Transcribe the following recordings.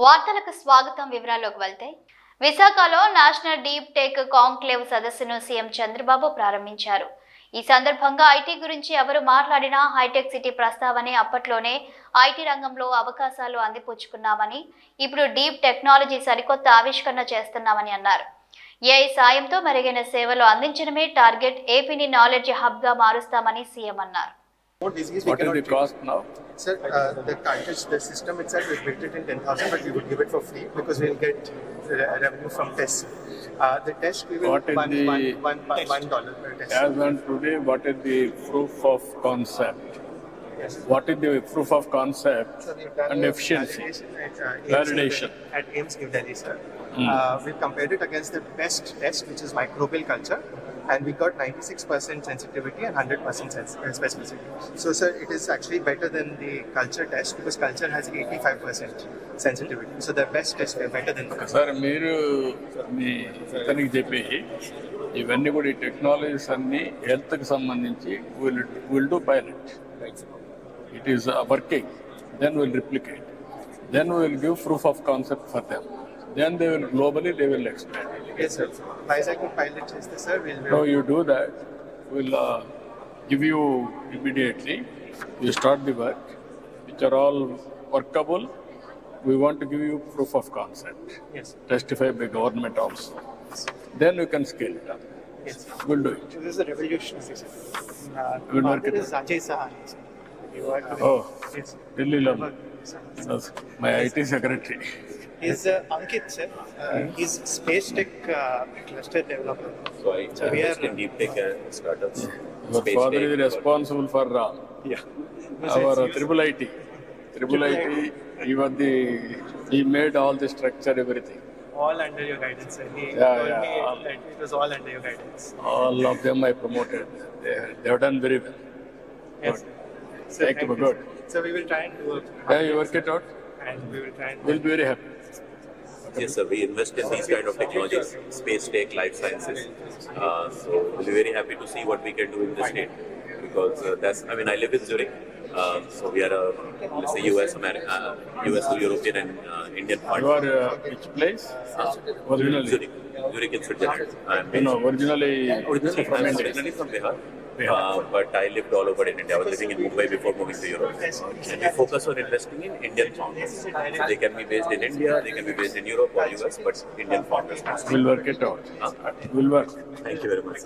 వార్తలకు స్వాగతం. వివరాల్లోకి వెళ్తే విశాఖలో నేషనల్ డీప్ టెక్ కాంక్లేవ్ సదస్సును సీఎం చంద్రబాబు ప్రారంభించారు. ఈ సందర్భంగా ఐటీ గురించి ఎవరు మాట్లాడినా హైటెక్ సిటీ ప్రస్తావనే. అప్పట్లోనే ఐటీ రంగంలో అవకాశాలు అందిపుచ్చుకున్నామని, ఇప్పుడు డీప్ టెక్నాలజీ సరికొత్త ఆవిష్కరణ చేస్తున్నామని అన్నారు. ఏఐ సాయంతో మెరుగైన సేవలు అందించడమే టార్గెట్. ఏపీని నాలెడ్జ్ హబ్ గా మారుస్తామని సీఎం అన్నారు. What is the cost now? Sir, the system itself is built it in 10,000, but we would give it for free because we'll get revenue from tests. The test we will $1 per test. As on today, what is the proof of concept? Yes. What is the proof of concept and efficiency? Validation. At AIIMS New Delhi, sir. We've compared it against the best test, which is microbial culture. And we got 96% sensitivity and 100% specificity. So, sir, it is actually better than the culture test because culture has 85% sensitivity. So, the best test is better than the culture. Sir, మీరు మీ ఇతనికి చెప్పి ఇవన్నీ కూడా ఈ technologies అన్ని హెల్త్కి సంబంధించి will do pilot. It is working, then will replicate, then will give proof of concept for them. Then they will globally they will expand. Yes, sir. Vizag pilot is the sir. No, you do that. We'll give you immediately. You start the work, which are all workable. We want to give you proof of concept. Yes. Testified by government also. Yes. Then we can scale it up. Yes. We'll do it. So this is a revolutionary, sir. We'll work it This is Ajay Sahani, sir. You work with Oh, yes. Delhi level. Sir. That's my IT secretary. He's Ankit, sir. He's space tech cluster developer. So I invest in deep tech startups. Your Space father tech. is responsible for Yeah. our triple IT. Triple IT. He made all the structure, everything. All under your guidance, sir. He Yeah, told yeah. me that it was all under your guidance. All of them I promoted. They have done very well. Yes. Good. Sir, Thank you, you, good. sir. So we will try and do Yeah, you work it out. and we will try and We'll be very happy. Yes, sir. We invest in these kind of technologies, space tech, life sciences. So we'll be very happy to see what we can do in this state because I live in Zurich. So we are let's say US to European and Indian fund. You are which place? Originally. Zurich in Switzerland. Originally from I'm India. originally from Bihar. But I lived all over in India. I was living in Mumbai before moving to Europe. And we focus on investing in Indian founders. They can be based in India, they can be based in Europe or US, but Indian founders. We'll work it out. We'll work. Thank you very much.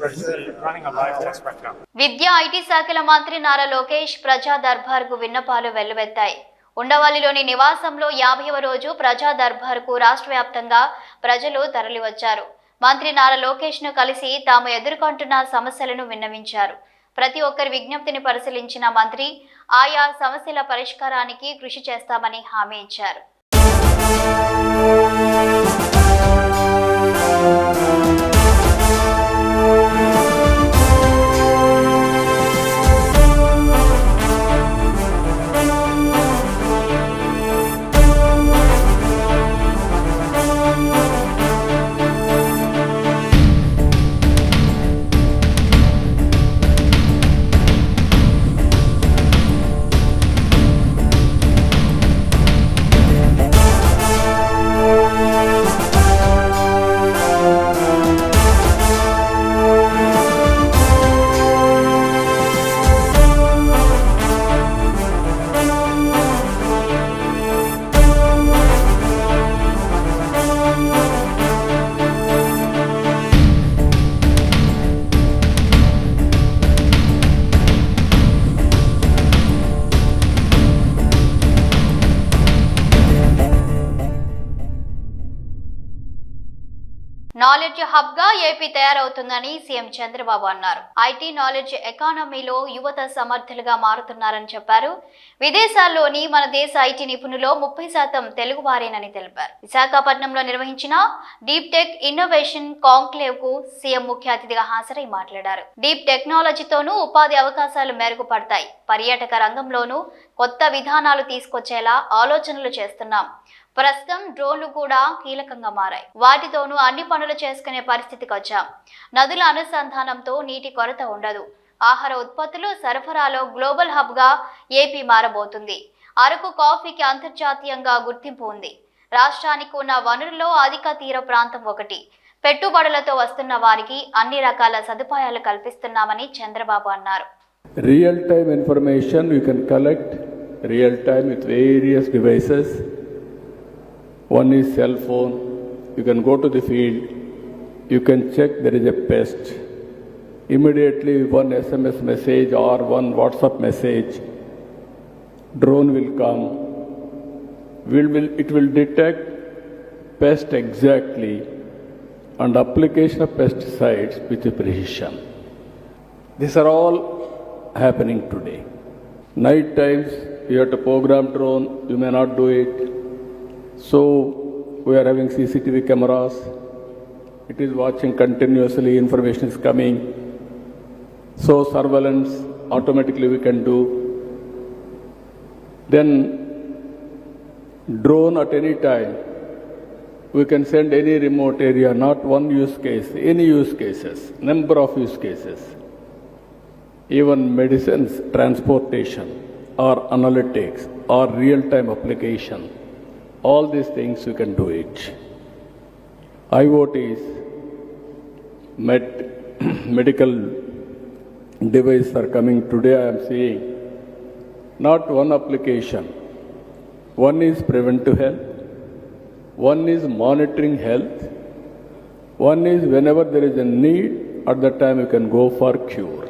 running a live test right now. విద్యా IT శాఖల మంత్రి నారా లోకేష్ ప్రజా దర్బార్కు విన్నపాలు వెల్లువెత్తాయి. ఉండవల్లిలోని నివాసంలో 50వ రోజు ప్రజా దర్బార్కు రాష్ట్ర వ్యాప్తంగా ప్రజలు తరలివచ్చారు. మంత్రి నారా లోకేష్ ను కలిసి తాము ఎదుర్కొంటున్న సమస్యలను విన్నవించారు. ప్రతి ఒక్కరి విజ్ఞప్తిని పరిశీలించిన మంత్రి ఆయా సమస్యల పరిష్కారానికి కృషి చేస్తామని హామీ ఇచ్చారు. నాలెడ్జ్ హబ్ గా ఏపీ తయారవుతుందని సీఎం చంద్రబాబు అన్నారు. ఐటీ నాలెడ్జ్ ఎకానమీలో యువత సమర్థులుగా మారుతున్నారని చెప్పారు. విదేశాల్లోని మన దేశ ఐటీ నిపుణులు 30% తెలుగువారేనని తెలిపారు. విశాఖపట్నంలో నిర్వహించిన డీప్ టెక్ ఇన్నోవేషన్ కాంక్లేవ్ కు సీఎం ముఖ్య అతిథిగా హాజరై మాట్లాడారు. డీప్ టెక్నాలజీతోనూ ఉపాధి అవకాశాలు మెరుగుపడతాయి. పర్యాటక రంగంలోనూ కొత్త విధానాలు తీసుకొచ్చేలా ఆలోచనలు చేస్తున్నాం. ప్రస్తుతం డ్రోన్లు కూడా కీలకంగా మారాయి. వాటితోనూ అన్ని పనులు చేసుకునే పరిస్థితికి వచ్చాం. నదుల అనుసంధానంతో నీటి కొరత ఉండదు. ఆహార ఉత్పత్తులు సరఫరాలో గ్లోబల్ హబ్ గా ఏపీ మారబోతుంది. అరకు కాఫీకి అంతర్జాతీయంగా గుర్తింపు ఉంది. రాష్ట్రానికి ఉన్న వనరుల్లో అధిక తీర ప్రాంతం ఒకటి. పెట్టుబడులతో వస్తున్న వారికి అన్ని రకాల సదుపాయాలు కల్పిస్తున్నామని చంద్రబాబు అన్నారు. Real time information you can collect real time with various devices. One is cell phone. You can go to the field. You can check there is a pest. Immediately one SMS message or one WhatsApp message, drone will come. It will detect pest exactly and application of pesticides with precision. These are all happening today. Night times you have to program drone, you may not do it. So we are having CCTV cameras. It is watching continuously, information is coming. So surveillance automatically we can do. Then drone at any time. We can send any remote area, not one use case, any use cases, number of use cases. Even medicines, transportation, or analytics, or real-time application, all these things you can do it. IoTs, medical devices are coming today. I am seeing not one application. One is preventive health, one is monitoring health, one is whenever there is a need, at that time you can go for cure.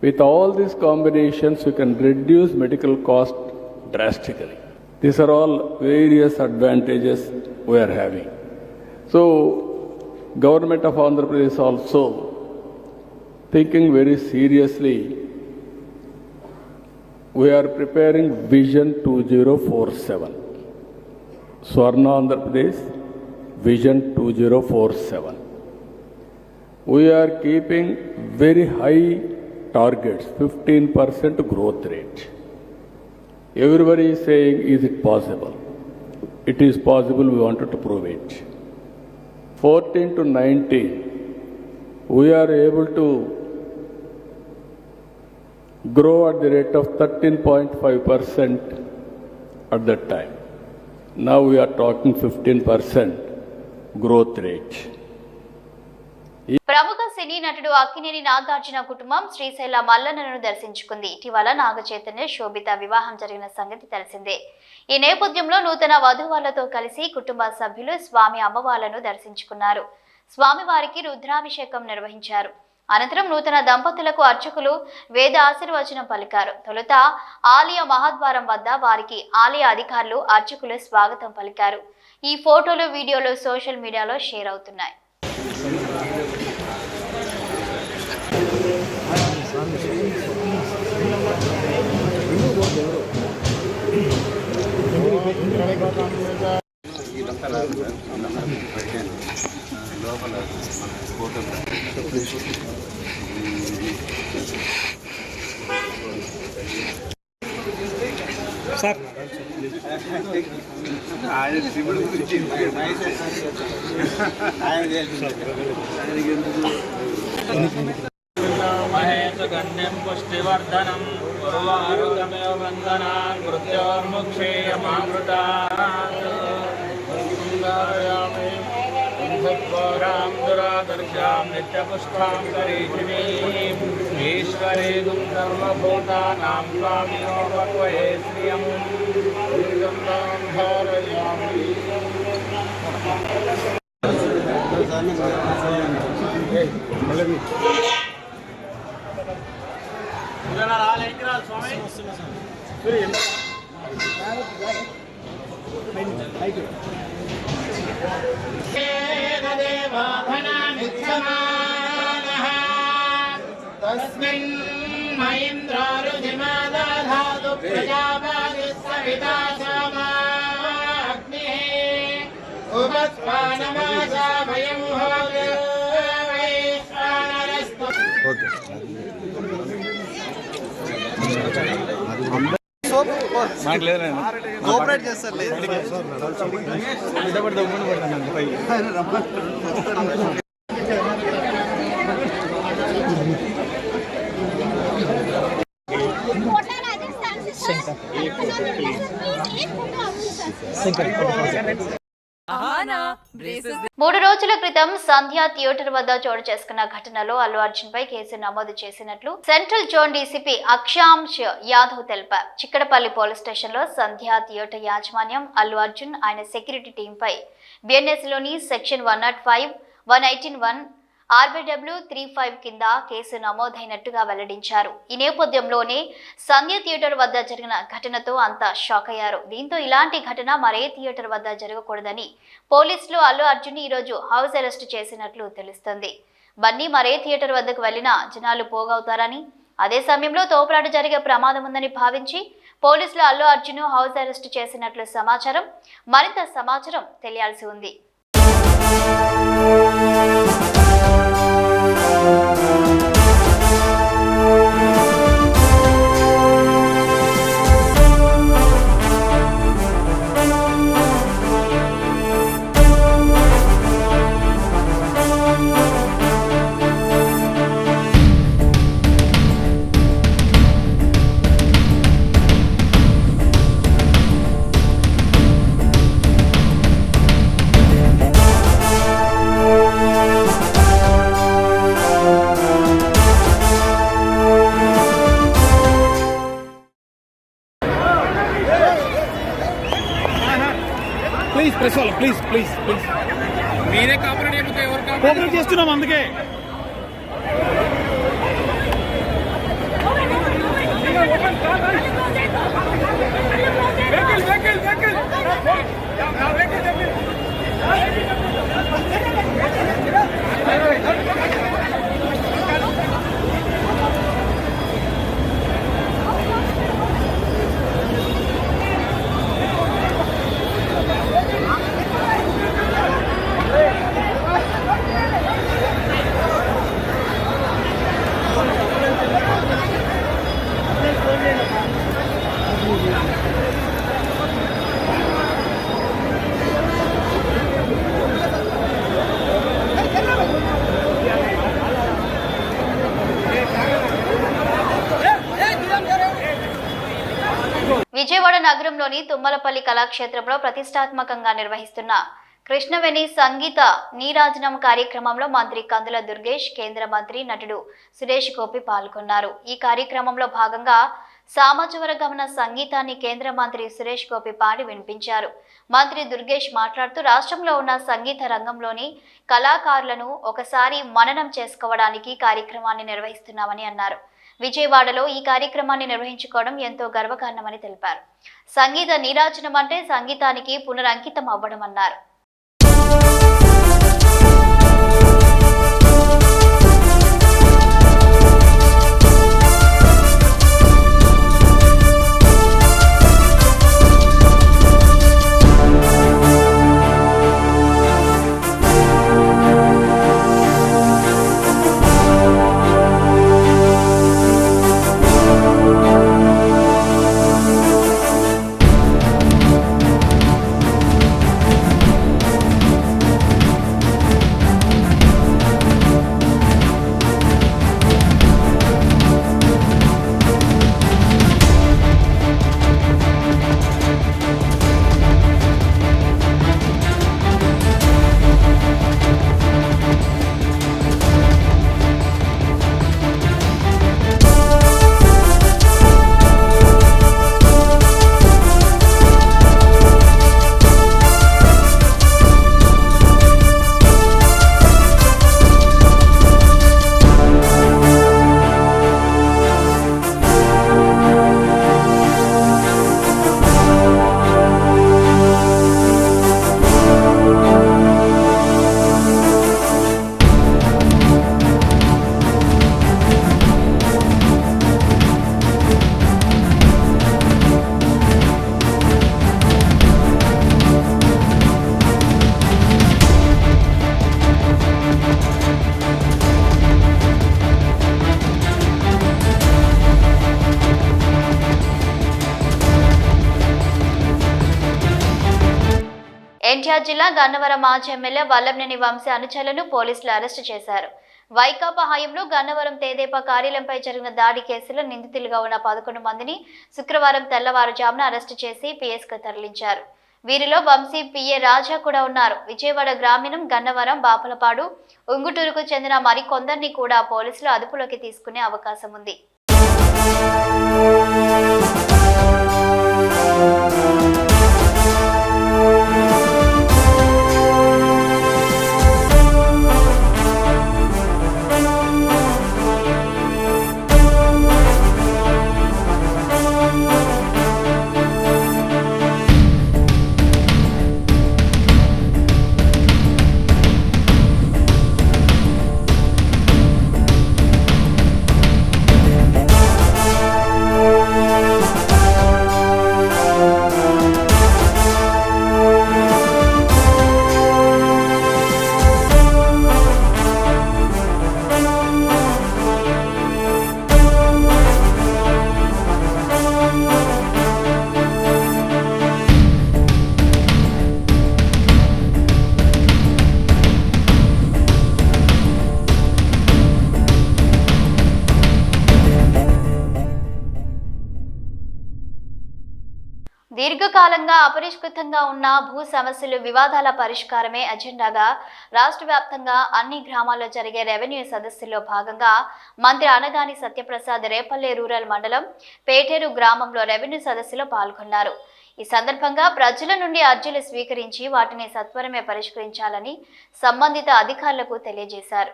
With all these combinations, you can reduce medical cost drastically. These are all various advantages we are having. So, Government of Andhra Pradesh also thinking very seriously. We are preparing Vision 2047. Swarna Andhra Pradesh, Vision 2047. We are keeping very high targets, 15% growth rate. Everybody is saying, is it possible? It is possible, we wanted to prove it. 14 to 19, we are able to grow at the rate of 13.5% at that time. Now we are talking 15% growth rate. ప్రముఖ సినీ నటుడు అక్కినేని నాగార్జున కుటుంబం శ్రీశైల మల్లన్నను దర్శించుకుంది. ఇటీవల నాగ చైతన్య శోభిత వివాహం జరిగిన సంగతి తెలిసిందే. ఈ నేపథ్యంలో నూతన వధూవరులతో కలిసి కుటుంబ సభ్యులు స్వామి అమ్మవార్లను దర్శించుకున్నారు. స్వామివారికి రుద్రాభిషేకం నిర్వహించారు. అనంతరం నూతన దంపతులకు అర్చకులు వేద ఆశీర్వచనం పలికారు. తొలుత ఆలయ మహాద్వారం వద్ద వారికి ఆలయ అధికారులు అర్చకులు స్వాగతం పలికారు. ఈ ఫోటోలు వీడియోలు సోషల్ మీడియాలో షేర్ అవుతున్నాయి. మహేశగణ్యం పుష్టివర్ధనం ఉర్వారుకమేవ వందనాన్ మృత్యోర్ముక్షేయమామృతాత్ దురాదర్శాం నిత్యపుష్టాం కరీషిణీం ఈశ్వరేదుం సర్వభూతానాం స్వామినో భక్వయే శ్రియం ధారయామి. తస్మిన్ మహేంద్రో రుజిమాదాధాతు ప్రజాపతి సవితా సమాగ్నే ఉపస్పానమాసామయం హోగే వైశ్వానరస్తు. కోఆపరేట్ చేస్తారు Center. 3 రోజుల క్రితం సంధ్యా థియేటర్ వద్ద చోటు చేసుకున్న ఘటనలో అల్లు అర్జున్ పై కేసు నమోదు చేసినట్లు central zone DCP Akshansh Yadav తెలిపారు. చిక్కడపల్లి పోలీస్ స్టేషన్ లో సంధ్యా థియేటర్ యాజమాన్యం అల్లు అర్జున్ ఆయన సెక్యూరిటీ టీం పై బిఎన్ఎస్ లోని సెక్షన్ 105, 118(1) RBW 35 కింద కేసు నమోదైనట్టుగా వెల్లడించారు. ఈ నేపథ్యంలోనే సంధ్య థియేటర్ వద్ద జరిగిన ఘటనతో అంతా షాక్ అయ్యారు. దీంతో ఇలాంటి ఘటన మరే థియేటర్ వద్ద జరగకూడదని పోలీసులు అల్లు అర్జున్ ఈ రోజు హౌస్ అరెస్ట్ చేసినట్లు తెలుస్తుంది. బన్నీ మరే థియేటర్ వద్దకు వెళ్లినా జనాలు పోగవుతారని, అదే సమయంలో తోపులాట జరిగే ప్రమాదం ఉందని భావించి పోలీసులు అల్లు అర్జున్ హౌస్ అరెస్ట్ చేసినట్లు సమాచారం. మరింత సమాచారం తెలియాల్సి ఉంది. ప్లీజ్ మీరే కాపరేట్ చేయకపోతే ఎవరు కోఆపరేట్ చేస్తున్నాం అందుకే విజయవాడ నగరంలోని తుమ్మలపల్లి కళాక్షేత్రంలో ప్రతిష్టాత్మకంగా నిర్వహిస్తున్న కృష్ణవేణి సంగీత నీరాజనం కార్యక్రమంలో మంత్రి కందుల దుర్గేష్, కేంద్ర మంత్రి నటుడు సురేష్ గోపి పాల్గొన్నారు. ఈ కార్యక్రమంలో భాగంగా సామజవరగమన సంగీతాన్ని కేంద్ర మంత్రి సురేష్ గోపి పాడి వినిపించారు. మంత్రి దుర్గేష్ మాట్లాడుతూ రాష్ట్రంలో ఉన్న సంగీత రంగంలోని కళాకారులను ఒకసారి మననం చేసుకోవడానికి కార్యక్రమాన్ని నిర్వహిస్తున్నామని అన్నారు. విజయవాడలో ఈ కార్యక్రమాన్ని నిర్వహించుకోవడం ఎంతో గర్వకారణమని తెలిపారు. సంగీత నీరాజనం అంటే సంగీతానికి పునరంకితం అవ్వడం అన్నారు. ఎన్టీఆర్ జిల్లా గన్నవరం మాజీ ఎమ్మెల్యే వల్లభనేని వంశీ అనుచరులను పోలీసులు అరెస్టు చేశారు. వైకాపా హయాంలో గన్నవరం తెదేపా కార్యాలయంపై జరిగిన దాడి కేసులో నిందితులుగా ఉన్న 11 మందిని శుక్రవారం తెల్లవారుజామున అరెస్టు చేసి పిఎస్కు తరలించారు. వీరిలో వంశీ పిఏ రాజా కూడా ఉన్నారు. విజయవాడ గ్రామీణం, గన్నవరం, బాపలపాడు, ఉంగుటూరుకు చెందిన మరికొందరిని కూడా పోలీసులు అదుపులోకి తీసుకునే అవకాశం ఉంది. దీర్ఘకాలంగా అపరిష్కృతంగా ఉన్న భూ సమస్యలు, వివాదాల పరిష్కారమే అజెండాగా రాష్ట్ర వ్యాప్తంగా అన్ని గ్రామాల్లో జరిగే రెవెన్యూ సదస్సుల్లో భాగంగా మంత్రి అనగాని సత్యప్రసాద్ రేపల్లె రూరల్ మండలం పేటేరు గ్రామంలో రెవెన్యూ సదస్సులో పాల్గొన్నారు. ఈ సందర్భంగా ప్రజల నుండి అర్జీలు స్వీకరించి వాటిని సత్వరమే పరిష్కరించాలని సంబంధిత అధికారులకు తెలియజేశారు.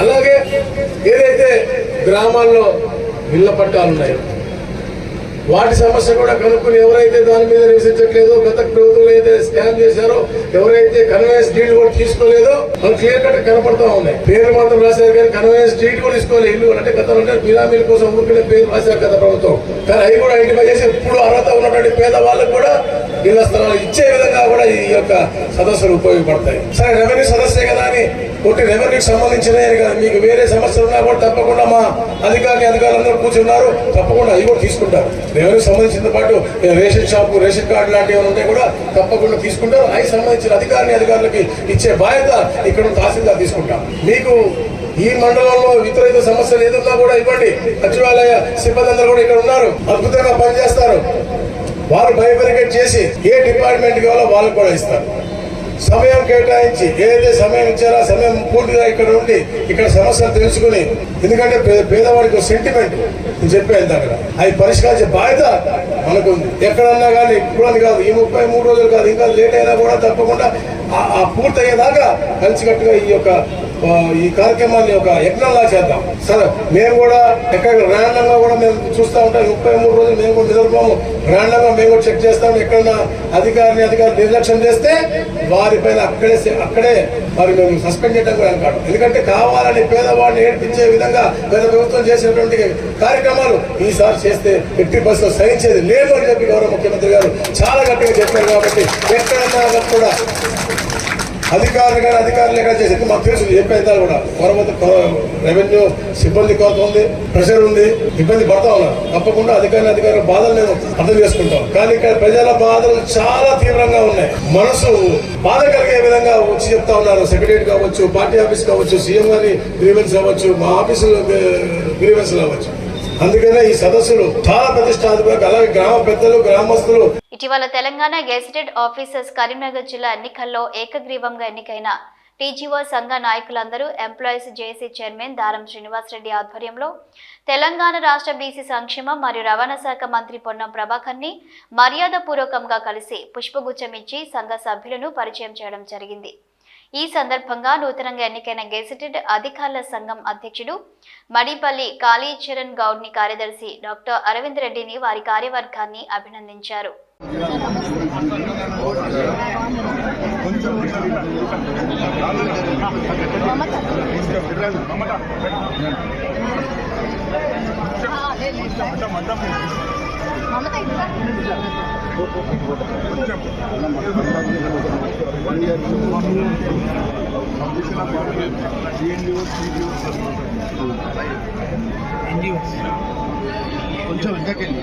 అలాగే ఏదైతే గ్రామాల్లో ఇళ్ల పట్టాలు ఉన్నాయో వాటి సమస్య కూడా కనుక్కుని ఎవరైతే దాని మీద నివసించట్లేదో, గత ప్రభుత్వం అయితే స్కామ్ చేశారో, ఎవరైతే కన్వెన్స్ డీడ్ కూడా తీసుకోలేదో అది క్లియర్ కట్ కనపడతా ఉన్నాయి. పేరు మాత్రం రాశారు కానీ కన్వెన్స్ డీడ్ కూడా తీసుకోలేదు. ఇల్లు అంటే గతంలో బినామీల కోసం ఊరికే పేరు రాశారు గత ప్రభుత్వం. కానీ అవి కూడా ఐడెంటిఫై చేసి ఇప్పుడు అర్హత ఉన్నటువంటి పేద వాళ్ళకు కూడా ఇళ్ల స్థలాలు ఇచ్చే విధంగా కూడా ఈ యొక్క సదస్సులు ఉపయోగపడతాయి. సరే, రెవెన్యూ సదస్సే కదా అని ఒకటి రెవెన్యూకి సంబంధించినవి కదా, మీకు వేరే సమస్యలు ఉన్నా కూడా తప్పకుండా మా అధికారులందరూ కూర్చున్నారు, తప్పకుండా అవి కూడా తీసుకుంటారు. రెవెన్యూ సంబంధించిన పాటు రేషన్ షాపు, రేషన్ కార్డు లాంటివి ఉంటే కూడా తప్పకుండా తీసుకుంటారు. అవి సంబంధించిన అధికారులకి ఇచ్చే బాధ్యత ఇక్కడ తహసీల్దార్ తీసుకుంటాం. మీకు ఈ మండలంలో ఇతర సమస్యలు ఏదున్నా కూడా ఇవ్వండి. సచివాలయ సిబ్బంది అందరూ కూడా ఇక్కడ ఉన్నారు, అద్భుతంగా పనిచేస్తారు. వాళ్ళు బైఫర్కేట్ చేసి ఏ డిపార్ట్మెంట్ కావాలో వాళ్ళకు కూడా ఇస్తారు. సమయం కేటాయించి ఏదైతే సమయం ఇచ్చారో సమయం పూర్తిగా ఇక్కడ ఉండి ఇక్కడ సమస్యలు తెలుసుకుని, ఎందుకంటే పేదవాడికి సెంటిమెంట్ నేను చెప్పాను దగ్గర అవి పరిష్కరించే బాధ్యత మనకుంది. ఎక్కడన్నా కానీ ఇప్పుడు కాదు, ఈ 33 రోజులు కాదు, ఇంకా లేట్ అయినా కూడా తప్పకుండా ఆ పూర్తయ్యేదాకా కలిసికట్టుగా ఈ కార్యక్రమాన్ని ఒక యజ్ఞంలా చేద్దాం. సరే, మేము కూడా ఎక్కడ ర్యాండంగా కూడా మేము చూస్తూ ఉంటాం. 33 రోజులు మేము కూడా నిద్రపోము, ర్యాండంగా మేము కూడా చెక్ చేస్తాం. ఎక్కడన్నా అధికారి నిర్లక్ష్యం చేస్తే వారిపైన అక్కడే వారి మేము సస్పెండ్ చేయడం కూడా అనుకోవడం. ఎందుకంటే కావాలని పేదవాడిని ఏడ్పించే విధంగా గత ప్రభుత్వం చేసినటువంటి కార్యక్రమాలు ఈసారి చేస్తే 80% సహించేది లేదు అని చెప్పి గౌరవ ముఖ్యమంత్రి గారు చాలా గట్టిగా చెప్పారు. కాబట్టి ఎక్కడన్నా కూడా అధికారులు ఎక్కడ చేసేది మాకు తెలుసు. చెప్పేంత కూడా రెవెన్యూ సిబ్బంది కొరత ఉంది, ప్రెషర్ ఉంది, ఇబ్బంది పడతా ఉన్నారు. తప్పకుండా అధికారుల బాధలు నేను అర్థం చేసుకుంటాం. కానీ ఇక్కడ ప్రజల బాధలు చాలా తీవ్రంగా ఉన్నాయి. మనసు బాధ కలిగే విధంగా వచ్చి చెప్తా ఉన్నారు. సెక్రటరీ కావచ్చు, పార్టీ ఆఫీస్ కావచ్చు, సీఎం గారి గ్రీవెన్స్ అవ్వచ్చు, మా ఆఫీసులో గ్రీవెన్స్ అవ్వచ్చు. అందుకనే ఈ సదస్సులు చాలా ప్రతిష్టాత్మక. అలాగే గ్రామ పెద్దలు, గ్రామస్తులు. ఇటీవల తెలంగాణ గెజిటెడ్ ఆఫీసర్స్ కరీంనగర్ జిల్లా ఎన్నికల్లో ఏకగ్రీవంగా ఎన్నికైన టీజీఓ సంఘ నాయకులందరూ ఎంప్లాయీస్ జేఏసీ చైర్మన్ దారం శ్రీనివాసరెడ్డి ఆధ్వర్యంలో తెలంగాణ రాష్ట్ర బీసీ సంక్షేమ మరియు రవాణా శాఖ మంత్రి పొన్నం ప్రభాకర్ని మర్యాదపూర్వకంగా కలిసి పుష్పగుచ్చం ఇచ్చి సంఘ సభ్యులను పరిచయం చేయడం జరిగింది. ఈ సందర్భంగా నూతనంగా ఎన్నికైన గెజిటెడ్ అధికారుల సంఘం అధ్యక్షుడు మడిపల్లి కాళీచరణ్ గౌడ్ని కార్యదర్శి డాక్టర్ అరవింద్ రెడ్డిని వారి కార్యవర్గాన్ని అభినందించారు. కొంచెం ఇంతకెళ్ళి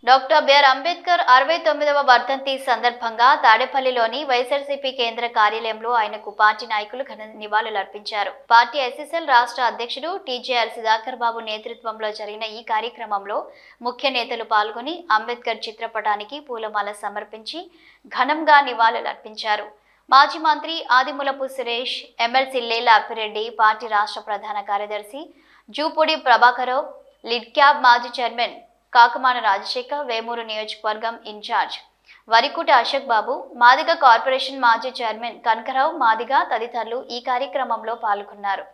డాక్టర్ బిఆర్ అంబేద్కర్ 69వ వర్ధంతి సందర్భంగా తాడేపల్లిలోని వైఎస్ఆర్సీపీ కేంద్ర కార్యాలయంలో ఆయనకు పార్టీ నాయకులు ఘన నివాళులర్పించారు. పార్టీ ఎస్ఎస్ఎల్ రాష్ట్ర అధ్యక్షుడు టీజేఆర్ సుధాకర్ బాబు నేతృత్వంలో జరిగిన ఈ కార్యక్రమంలో ముఖ్య నేతలు పాల్గొని అంబేద్కర్ చిత్రపటానికి పూలమాల సమర్పించి ఘనంగా నివాళులర్పించారు. మాజీ మంత్రి ఆదిమూలపు సురేష్, ఎమ్మెల్సీ లేల అప్పిరెడ్డి, పార్టీ రాష్ట్ర ప్రధాన కార్యదర్శి జూపూడి ప్రభాకరరావు, లిడ్ క్యాబ్ మాజీ చైర్మన్ కాకమాన రాజశేఖర్, వేమూరు నియోజకవర్గం ఇన్ఛార్జ్ వరికుట అశోక్ బాబు, మాదిగ కార్పొరేషన్ మాజీ చైర్మన్ కనకరావు మాదిగ తదితరులు ఈ కార్యక్రమంలో పాల్గొన్నారు.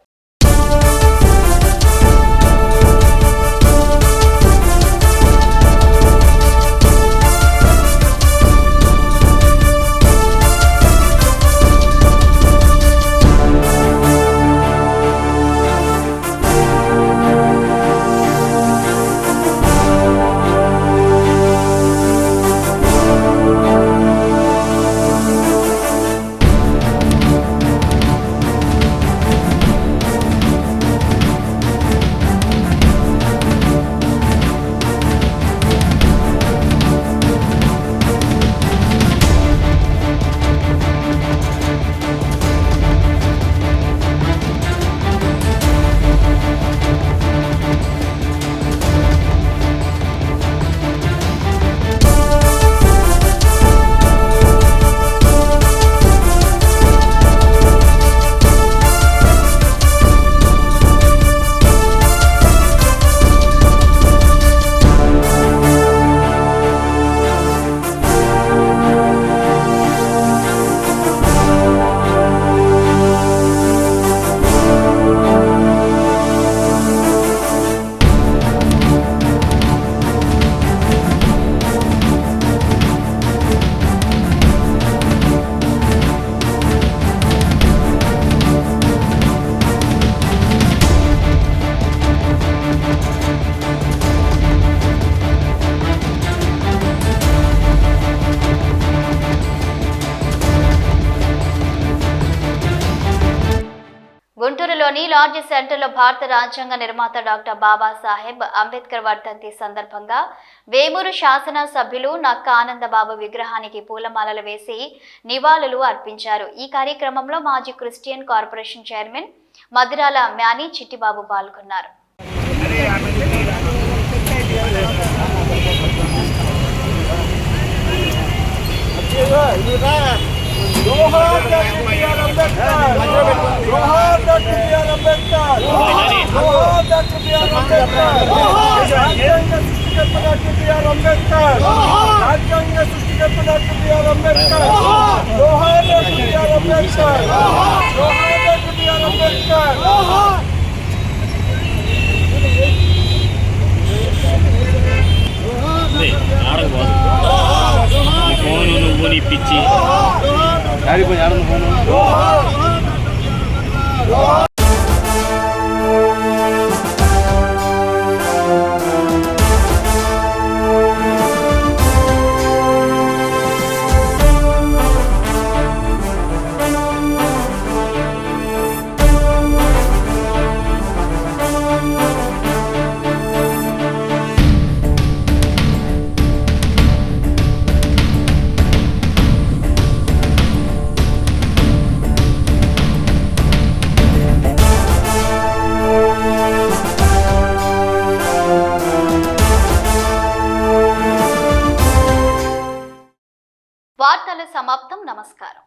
గుంటూరులోని లార్జ్ సెంటర్లో భారత రాజ్యాంగ నిర్మాత డాక్టర్ బాబాసాహెబ్ అంబేద్కర్ వర్ధంతి సందర్భంగా వేమూరు శాసన సభ్యులు నక్క ఆనందబాబు విగ్రహానికి పూలమాలలు వేసి నివాళులు అర్పించారు. ఈ కార్యక్రమంలో మాజీ Christian corporation chairman Madirala మ్యాని Chittibabu పాల్గొన్నారు. जोहार डॉक्टर बी.आर. अम्बेडकर, जोहार डॉक्टर बी.आर. अम्बेडकर, जोहार डॉक्टर बी.आर. अम्बेडकर, राजंग सृष्टिकर्ता डॉक्टर बी.आर. अम्बेडकर, राजंग सृष्टिकर्ता डॉक्टर बी.आर. अम्बेडकर, जोहार डॉक्टर बी.आर. अम्बेडकर, जोहार डॉक्टर बी.आर. अम्बेडकर. పిచ్చి వార్తలు సమాప్తం. నమస్కారం.